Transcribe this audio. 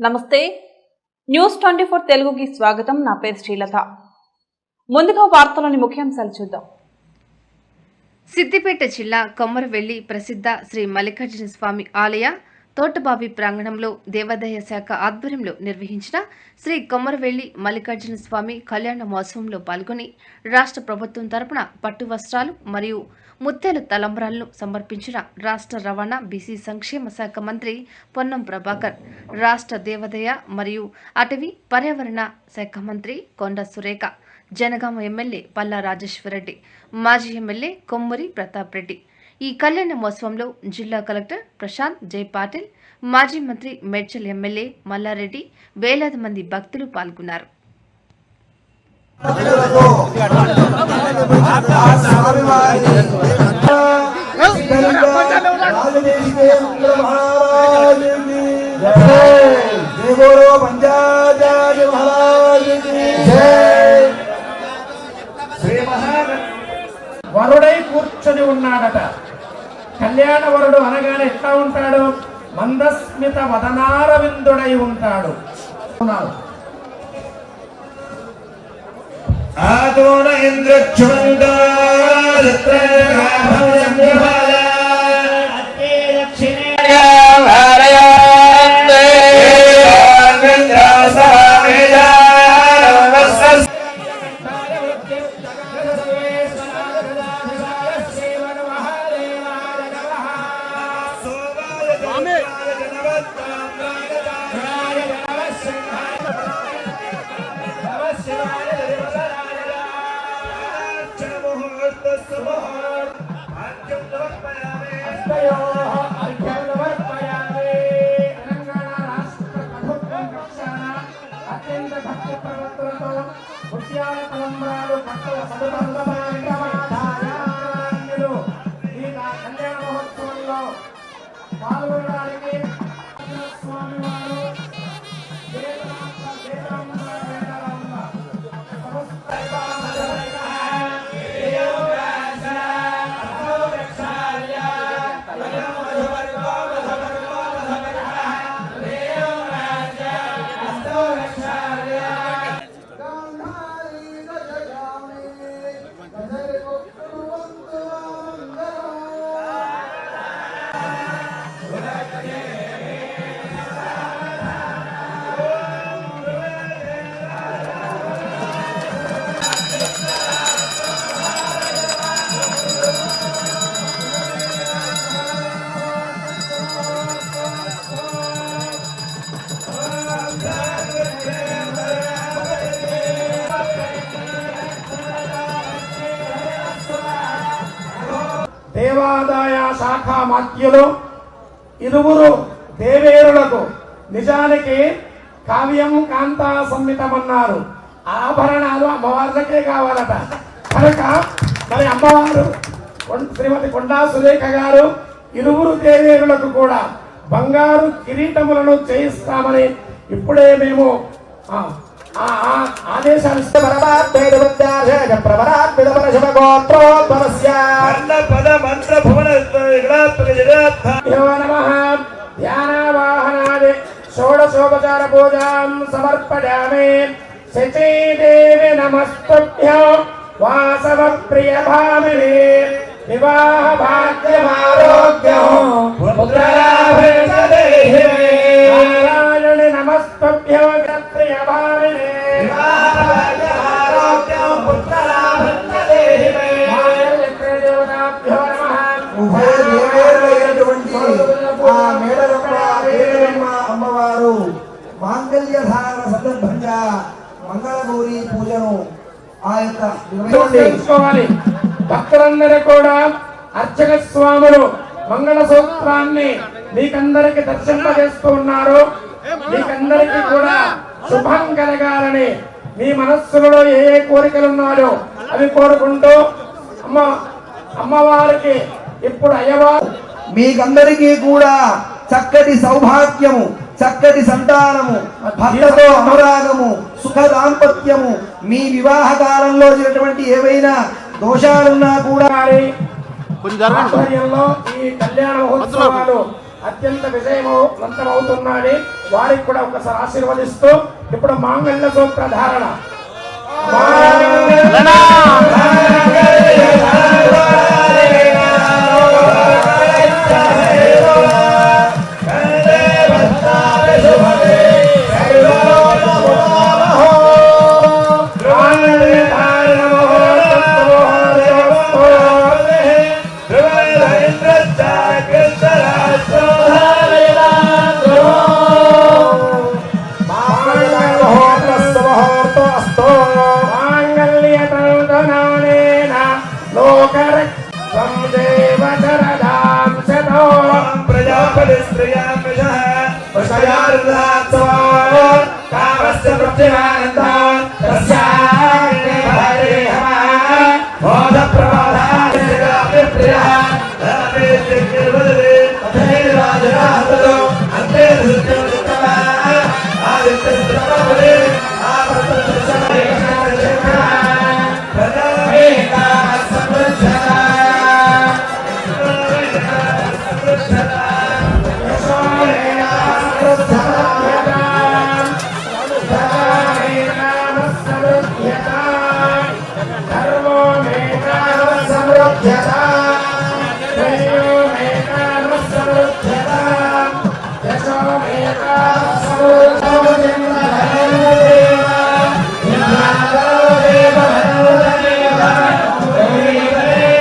నమస్తే న్యూస్ 24 తెలుగుకి స్వాగతం. నా పేరు శ్రీలత. ముందుగా వార్తలోని ముఖ్యాంశాలు చూద్దాం. సిద్దిపేట జిల్లా కొమరవెల్లి ప్రసిద్ధ శ్రీ మల్లికార్జున స్వామి ఆలయ తోటబావి ప్రాంగణంలో దేవాదాయ శాఖ ఆధ్వర్యంలో నిర్వహించిన శ్రీ కొమరవెల్లి మల్లికార్జున స్వామి కళ్యాణ మహోత్సవంలో పాల్గొని రాష్ట్ర ప్రభుత్వం తరపున పట్టు వస్త్రాలు మరియు ముత్యాల తలంబ్రాలను సమర్పించిన రాష్ట్ర రవాణా బీసీ సంక్షేమ శాఖ మంత్రి పొన్నం ప్రభాకర్, రాష్ట్ర దేవాదాయ మరియు అటవీ పర్యావరణ శాఖ మంత్రి కొండ సురేఖ, జనగామ ఎమ్మెల్యే పల్లా రాజేశ్వరరెడ్డి, మాజీ ఎమ్మెల్యే కొమ్మూరి ప్రతాప్ రెడ్డి. ఈ కళ్యాణ మహోత్సవంలో జిల్లా కలెక్టర్ ప్రశాంత్ జై పాటిల్, మాజీ మంత్రి మేడ్చల్ ఎమ్మెల్యే మల్లారెడ్డి, వేలాది మంది భక్తులు పాల్గొన్నారు. వరుడై కూర్చొని ఉన్నాడట. కళ్యాణ వరుడు అనగానే ఎట్లా ఉంటాడు? మందస్మిత వదనారవిందుడై ఉంటాడు. ఆదోన దేవాదాయ శాఖ మాత్యులు ఇరువురు దేవేరులకు నిజానికి కావ్యం కాంతా సంహితమన్నారు. ఆభరణాలు అమ్మవార్లకే కావాలట. కనుక మరి అమ్మవారు శ్రీమతి కొండా సురేఖ గారు ఇరువురు దేవేరులకు కూడా బంగారు కిరీటములను చేయిస్తామని ఇప్పుడే మేము ఆదేశాలు ఇస్తే షోడశోపచార పూజాం సమర్పయామి. శచీదేవి నమస్తుభ్యం వాసవ ప్రియ భామిని వివాహ భాగ్యమారోగ్యం నారాయణి నమస్తుభ్యం ప్రియ భామిని అమ్మవారు మాంగళ్య ధారణ సందర్భంగా మంగళగౌరి పూజను ఆ యొక్క నిర్వహించుకోవాలి. భక్తులందరూ కూడా అర్చక స్వాములు మంగళ సూత్రాన్ని మీకందరికి దర్శింపజేస్తూ ఉన్నారు. మీకందరికీ కూడా శుభం కలగాలని మీ మనస్సులలో ఏ ఏ కోరికలు ఉన్నాయో అవి కోరుకుంటూ అమ్మవారికి ఇప్పుడు అయ్యవారు మీకందరికీ కూడా చక్కటి సౌభాగ్యము, చక్కటి సంతానము, భర్తతో అనురాగము, సుఖ దాంపత్యము, మీ వివాహ కాలంలో జరిగినటువంటి ఏవైనా దోషాలున్నా కూడా ఆధ్వర్యంలో ఈ కళ్యాణ మహోత్సవాలు అత్యంత విజయవంతమవుతున్నాడు. వారికి కూడా ఒకసారి ఆశీర్వదిస్తూ ఇప్పుడు మాంగళ్య సూత్ర ధారణ.